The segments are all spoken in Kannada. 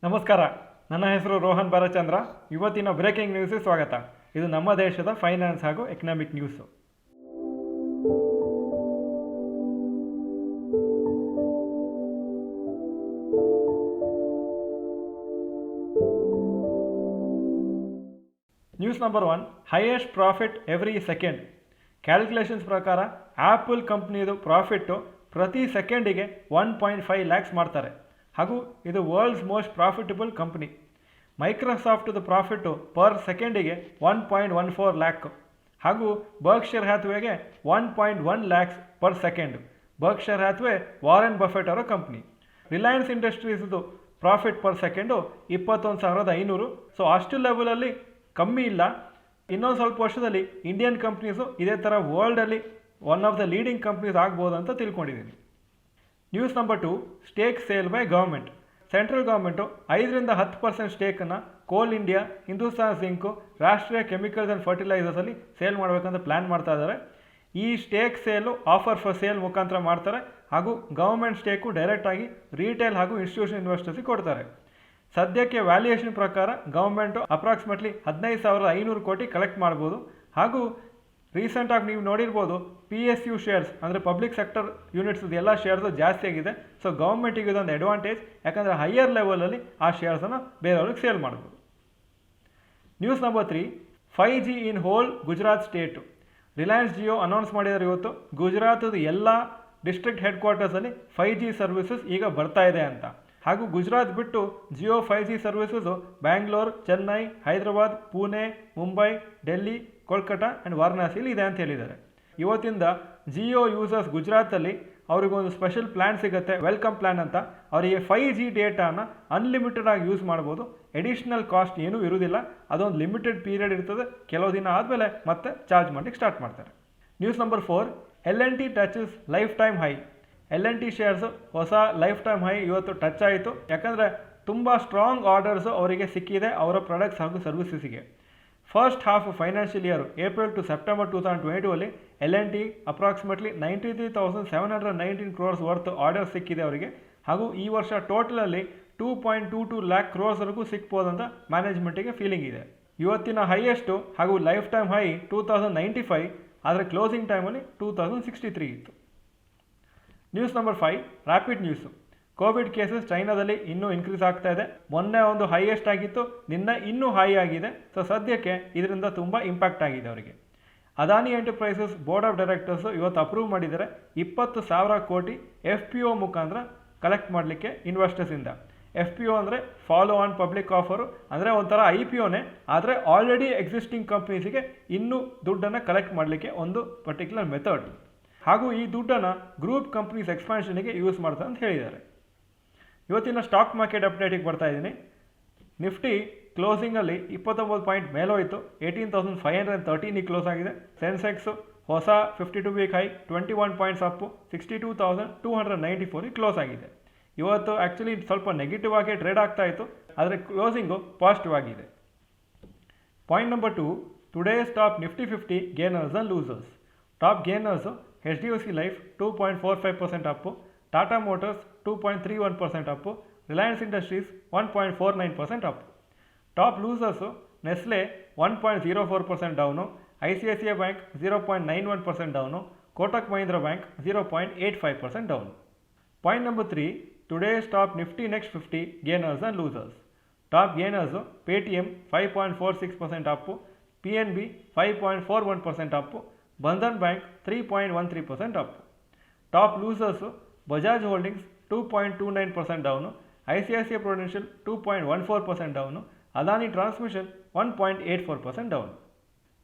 ನಮಸ್ಕಾರ, ನನ್ನ ಹೆಸರು ರೋಹನ್ ಬಾಲಚಂದ್ರ. ಇವತ್ತಿನ ಬ್ರೇಕಿಂಗ್ ನ್ಯೂಸ್ಗೆ ಸ್ವಾಗತ. ಇದು ನಮ್ಮ ದೇಶದ ಫೈನಾನ್ಸ್ ಹಾಗೂ economic news. News number 1, highest profit every second. Calculations ಪ್ರಕಾರ ಆ್ಯಪಲ್ ಕಂಪ್ನಿದು ಪ್ರಾಫಿಟ್ಟು ಪ್ರತಿ ಸೆಕೆಂಡಿಗೆ 1.5 ಲ್ಯಾಕ್ಸ್ ಮಾಡ್ತಾರೆ ಹಾಗೂ ಇದು ವರ್ಲ್ಡ್ಸ್ ಮೋಸ್ಟ್ ಪ್ರಾಫಿಟಬಲ್ ಕಂಪ್ನಿ. ಮೈಕ್ರೋಸಾಫ್ಟ್ದು ಪ್ರಾಫಿಟ್ಟು ಪರ್ ಸೆಕೆಂಡಿಗೆ 1.14 ಲ್ಯಾಕ್ ಹಾಗೂ ಬರ್ಕ್ಷೈರ್ ಹ್ಯಾಥ್ವೇಗೆ 1.1 lakhs per second. Berkshire Hathaway Warren Buffett ಅವರ ಕಂಪ್ನಿ. ರಿಲಯನ್ಸ್ ಇಂಡಸ್ಟ್ರೀಸ್ದು ಪ್ರಾಫಿಟ್ ಪರ್ ಸೆಕೆಂಡು 21,500. ಸೊ ಅಷ್ಟು ಲೆವೆಲಲ್ಲಿ ಕಮ್ಮಿ ಇಲ್ಲ. ಇನ್ನೊಂದು ಸ್ವಲ್ಪ ವರ್ಷದಲ್ಲಿ ಇಂಡಿಯನ್ ಕಂಪ್ನೀಸು ಇದೇ ಥರ ವರ್ಲ್ಡಲ್ಲಿ one of the leading companies ಆಗ್ಬೋದು ಅಂತ ತಿಳ್ಕೊಂಡಿದ್ದೀನಿ. News number 2, stake sale by government. Central government 5-10% ಸ್ಟೇಕನ್ನು Coal India, Hindustan zinc, Rashtriya chemicals and ಫರ್ಟಿಲೈಸರ್ಸಲ್ಲಿ ಸೇಲ್ ಮಾಡಬೇಕಂತ ಪ್ಲ್ಯಾನ್ ಮಾಡ್ತಾ ಇದ್ದಾರೆ. ಈ stake sale offer for sale ಮುಖಾಂತರ ಮಾಡ್ತಾರೆ ಹಾಗೂ ಗೌರ್ಮೆಂಟ್ ಸ್ಟೇಕು ಡೈರೆಕ್ಟಾಗಿ ರೀಟೇಲ್ ಹಾಗೂ ಇನ್ಸ್ಟಿಟ್ಯೂಷನ್ ಇನ್ವೆಸ್ಟರ್ಸಿಗೆ ಕೊಡ್ತಾರೆ. ಸದ್ಯಕ್ಕೆ ವ್ಯಾಲ್ಯೂಯೇಷನ್ ಪ್ರಕಾರ ಗೌರ್ಮೆಂಟು ಅಪ್ರಾಕ್ಸಿಮೇಟ್ಲಿ 15,500 ಕೋಟಿ ಕಲೆಕ್ಟ್ ಮಾಡ್ಬೋದು. ಹಾಗೂ ರೀಸೆಂಟಾಗಿ ನೀವು ನೋಡಿರ್ಬೋದು, PSU ಶೇರ್ಸ್ ಅಂದರೆ ಪಬ್ಲಿಕ್ ಸೆಕ್ಟರ್ ಯೂನಿಟ್ಸ್ ಎಲ್ಲ ಶೇರ್ಸು ಜಾಸ್ತಿ ಆಗಿದೆ. ಸೊ ಗೌರ್ಮೆಂಟಿಗೆ ಇದೊಂದು ಅಡ್ವಾಂಟೇಜ್, ಯಾಕಂದರೆ ಹೈಯರ್ ಲೆವೆಲಲ್ಲಿ ಆ ಶೇರ್ಸನ್ನು ಬೇರೆಯವ್ರಿಗೆ ಸೇಲ್ ಮಾಡ್ಬೋದು. ನ್ಯೂಸ್ ನಂಬರ್ 3, 5G ಇನ್ hole Gujarat state. Reliance Jio announce ಮಾಡಿದ್ದಾರೆ ಇವತ್ತು, ಗುಜರಾತದ ಎಲ್ಲ ಡಿಸ್ಟ್ರಿಕ್ಟ್ ಹೆಡ್ ಕ್ವಾರ್ಟರ್ಸಲ್ಲಿ 5G ಸರ್ವಿಸಸ್ ಈಗ ಬರ್ತಾ ಇದೆ ಅಂತ. ಹಾಗೂ ಗುಜರಾತ್ ಬಿಟ್ಟು Jio 5G services Bangalore, Chennai, Hyderabad, Pune, Mumbai, Delhi, Kolkata and ವಾರಣಾಸಿಲಿ ಇದೆ ಅಂತ ಹೇಳಿದ್ದಾರೆ. ಇವತ್ತಿಂದ ಜಿಯೋ ಯೂಸರ್ಸ್ ಗುಜರಾತಲ್ಲಿ ಅವ್ರಿಗೊಂದು ಸ್ಪೆಷಲ್ ಪ್ಲ್ಯಾನ್ ಸಿಗುತ್ತೆ, ವೆಲ್ಕಮ್ ಪ್ಲ್ಯಾನ್ ಅಂತ. ಅವರಿಗೆ 5G ಡೇಟಾನ ಅನ್ಲಿಮಿಟೆಡ್ ಆಗಿ ಯೂಸ್ ಮಾಡ್ಬೋದು. ಎಡಿಷ್ನಲ್ ಕಾಸ್ಟ್ ಏನೂ ಇರೋದಿಲ್ಲ. ಅದೊಂದು ಲಿಮಿಟೆಡ್ ಪೀರಿಯಡ್ ಇರ್ತದೆ. ಕೆಲವು ದಿನ ಆದಮೇಲೆ ಮತ್ತೆ ಚಾರ್ಜ್ ಮಾಡಲಿಕ್ಕೆ ಸ್ಟಾರ್ಟ್ ಮಾಡ್ತಾರೆ. News number 4, L&T touches life time high. L&T shares ಹೊಸ ಲೈಫ್ ಟೈಮ್ ಹೈ ಇವತ್ತು ಟಚ್ ಆಯಿತು. ಯಾಕಂದರೆ ತುಂಬ ಸ್ಟ್ರಾಂಗ್ ಆರ್ಡರ್ಸು ಅವರಿಗೆ ಸಿಕ್ಕಿದೆ ಅವರ ಪ್ರಾಡಕ್ಟ್ಸ್ ಹಾಗೂ ಸರ್ವಿಸಸ್ಸಿಗೆ. First half financial year April to September 2022 L&T approximately 93,719 crores worth order ಸಿಕ್ಕಿದೆ ಅವರಿಗೆ. ಹಾಗೂ ಈ ವರ್ಷ ಟೋಟಲಲ್ಲಿ 2.22 lakh crores ಸಿಕ್ಬೋದಂತ ಮ್ಯಾನೇಜ್ಮೆಂಟಿಗೆ ಫೀಲಿಂಗ್ ಇದೆ. ಇವತ್ತಿನ ಹೈಯೆಸ್ಟು ಹಾಗೂ ಲೈಫ್ ಟೈಮ್ ಹೈ 2095, ಆದರೆ ಕ್ಲೋಸಿಂಗ್ ಟೈಮಲ್ಲಿ 2063 ಇತ್ತು. News number 5, rapid news. Covid cases ಚೈನಾದಲ್ಲಿ ಇನ್ನೂ ಇನ್ಕ್ರೀಸ್ ಆಗ್ತಾ ಇದೆ. ಮೊನ್ನೆ ಒಂದು ಹೈಯೆಸ್ಟ್ ಆಗಿತ್ತು, ನಿನ್ನೆ ಇನ್ನೂ ಹೈ ಆಗಿದೆ. ಸೊ ಸದ್ಯಕ್ಕೆ ಇದರಿಂದ ತುಂಬ ಇಂಪ್ಯಾಕ್ಟ್ ಆಗಿದೆ ಅವರಿಗೆ. Adani enterprises board of directors ಇವತ್ತು ಅಪ್ರೂವ್ ಮಾಡಿದ್ದಾರೆ 20,000 ಕೋಟಿ FPO ಮುಖಾಂತರ ಕಲೆಕ್ಟ್ ಮಾಡಲಿಕ್ಕೆ ಇನ್ವೆಸ್ಟರ್ಸಿಂದ. FPO ಅಂದರೆ ಫಾಲೋ ಆನ್ ಪಬ್ಲಿಕ್ ಆಫರು, ಅಂದರೆ ಒಂಥರ IPOನೇ, ಆದರೆ ಆಲ್ರೆಡಿ ಎಕ್ಸಿಸ್ಟಿಂಗ್ ಕಂಪ್ನೀಸಿಗೆ ಇನ್ನೂ ದುಡ್ಡನ್ನು ಕಲೆಕ್ಟ್ ಮಾಡಲಿಕ್ಕೆ ಒಂದು ಪರ್ಟಿಕ್ಯುಲರ್ ಮೆಥಡ್. ಹಾಗೂ ಈ ದುಡ್ಡನ್ನು ಗ್ರೂಪ್ ಕಂಪ್ನೀಸ್ ಎಕ್ಸ್ಪಾನ್ಷನಿಗೆ ಯೂಸ್ ಮಾಡ್ತಾರೆ ಅಂತ ಹೇಳಿದ್ದಾರೆ. ಇವತ್ತಿನ ಸ್ಟಾಕ್ ಮಾರ್ಕೆಟ್ ಅಪ್ಡೇಟಿಗೆ ಬರ್ತಾ ಇದ್ದೀನಿ. ನಿಫ್ಟಿ ಕ್ಲೋಸಿಂಗಲ್ಲಿ 29 ಪಾಯಿಂಟ್ ಮೇಲೋಯಿತು, 18,513 ಕ್ಲೋಸ್ ಆಗಿದೆ. ಸೆನ್ಸೆಕ್ಸು ಹೊಸ 52 week high 21 points Appu 62,294 close ಆಗಿದೆ. ಇವತ್ತು ಆ್ಯಕ್ಚುಲಿ ಸ್ವಲ್ಪ ನೆಗೆಟಿವ್ ಆಗಿ ಟ್ರೇಡ್ ಆಗ್ತಾ ಇತ್ತು, ಆದರೆ ಕ್ಲೋಸಿಂಗು ಪಾಸಿಟಿವ್ ಆಗಿದೆ. Point number 2, today's top Nifty 50 gainers and losers. Top gainers HDFC life 2.45% Appu, Tata motors 2.31% Appu, Reliance industries 1.49% Appu. Top losers Nestle 1.04% down, ICICI bank 0.91% down, Kotak Mahindra bank 0.85% down. Point number 3, today's top Nifty next 50 gainers and losers. Top gainers Paytm 5.46% Appu, PNB 5.41% Appu, Bandhan bank 3.13% Appu. Top losers Bajaj holdings 2.29% down, ICICI Prudential 2.14% down, Adani transmission 1.84% down.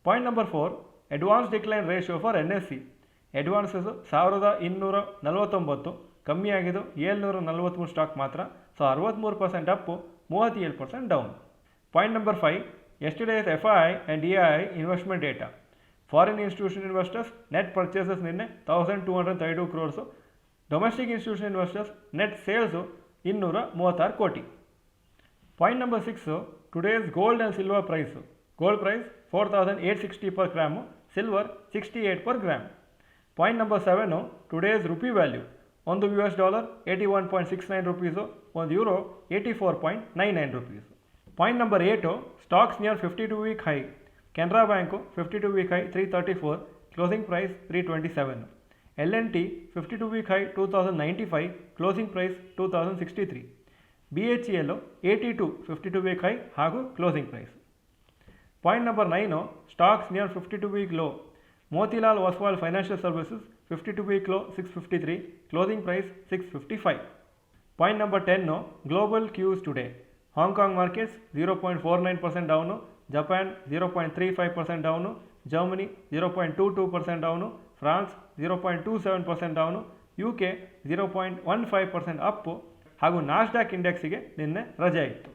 Point number 4, advance decline ratio for NSE. Advances 1,249, ಕಮ್ಮಿ ಆಗಿದ್ದು 743 ಸ್ಟಾಕ್ ಮಾತ್ರ. So 63% up, 37% down. Point number 5, yesterday's FII and DII investment data. Foreign institution investors net purchases ನಿನ್ನೆ 1,232 crores. Domestic institution investors net sales 236 ಕೋಟಿ. Point number 6, today's gold and silver price. Gold price 4,860 per gram, silver 68 per gram. Point number 7, today's rupee value ಒಂದು $81.69 ರೂಪೀಸು, ಒಂದು euro 84.99 rupees. Point number 8, stocks near 52 week high. Canara bank 52 week high 334, closing price 327. L&T 52 week high 2095, closing price 2063. BHEL 82 52 week high ಹಾಗೂ closing price. Point number 9, stocks near 52 week low. Motilal Oswal financial services 52 week low 653, closing price 655. Point number 10, global Qs today. Hong Kong markets 0.49% down, Japan 0.35% down, Germany 0.22% down, France 0.27% down, UK 0.15% Appu ಹಾಗೂ ನಾಸ್ಡಾಕ್ ಇಂಡೆಕ್ಸಿಗೆ ನಿನ್ನೆ ರಜೆ ಇತ್ತು.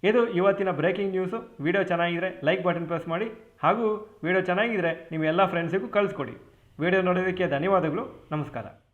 ಇದು ಇವತ್ತಿನ ಬ್ರೇಕಿಂಗ್ ನ್ಯೂಸು. ವಿಡಿಯೋ ಚೆನ್ನಾಗಿದ್ದರೆ ಲೈಕ್ ಬಟನ್ ಪ್ರೆಸ್ ಮಾಡಿ ಹಾಗೂ ವಿಡಿಯೋ ಚೆನ್ನಾಗಿದ್ದರೆ ನಿಮ್ಮ ಎಲ್ಲ ಫ್ರೆಂಡ್ಸಿಗೂ ಕಳಿಸ್ಕೊಡಿ. ವಿಡಿಯೋ ನೋಡೋದಕ್ಕೆ ಧನ್ಯವಾದಗಳು. ನಮಸ್ಕಾರ.